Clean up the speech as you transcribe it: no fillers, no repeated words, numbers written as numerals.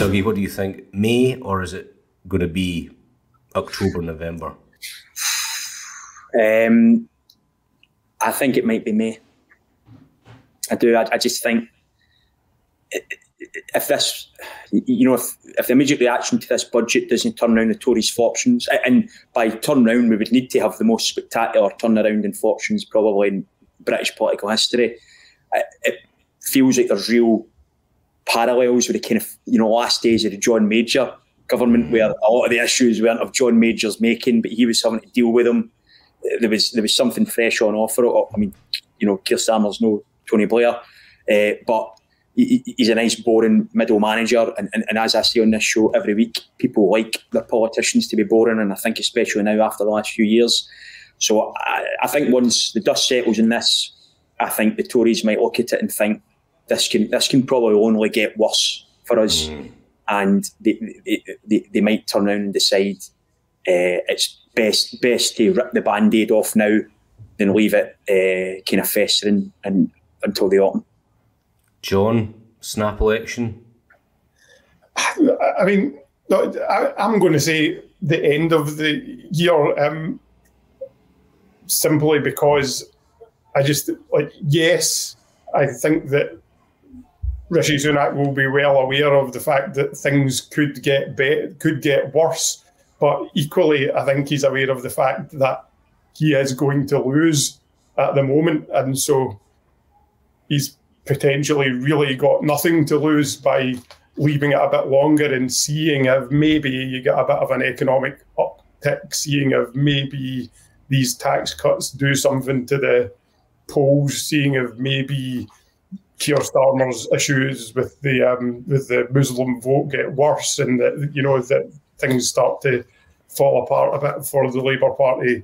Dougie, what do you think? May, or is it going to be October, November? I think it might be May. I do. I just think if this, if the immediate reaction to this budget doesn't turn around the Tories' fortunes, and by turn round, we would need to have the most spectacular turnaround in fortunes probably in British political history. It feels like there's real parallels with the kind of last days of the John Major government, where a lot of the issues weren't of John Major's making, but he was having to deal with them. There was something fresh on offer. I mean, Keir Starmer's no Tony Blair, but he's a nice, boring middle manager. And as I say on this show every week, people like their politicians to be boring, and I think especially now after the last few years. So I think once the dust settles in this, I think the Tories might look at it and think this can probably only get worse for us, and they might turn around and decide it's best to rip the Band-Aid off now than leave it kind of festering until the autumn. John, snap election? I mean, I'm going to say the end of the year, simply because I just, yes, I think that Rishi Sunak will be well aware of the fact that things could get worse, but equally, I think he's aware of the fact that he is going to lose at the moment, and so he's potentially really got nothing to lose by leaving it a bit longer and seeing if maybe you get a bit of an economic uptick, seeing if maybe these tax cuts do something to the polls, seeing if maybe Keir Starmer's issues with the Muslim vote get worse, and that things start to fall apart a bit for the Labour Party.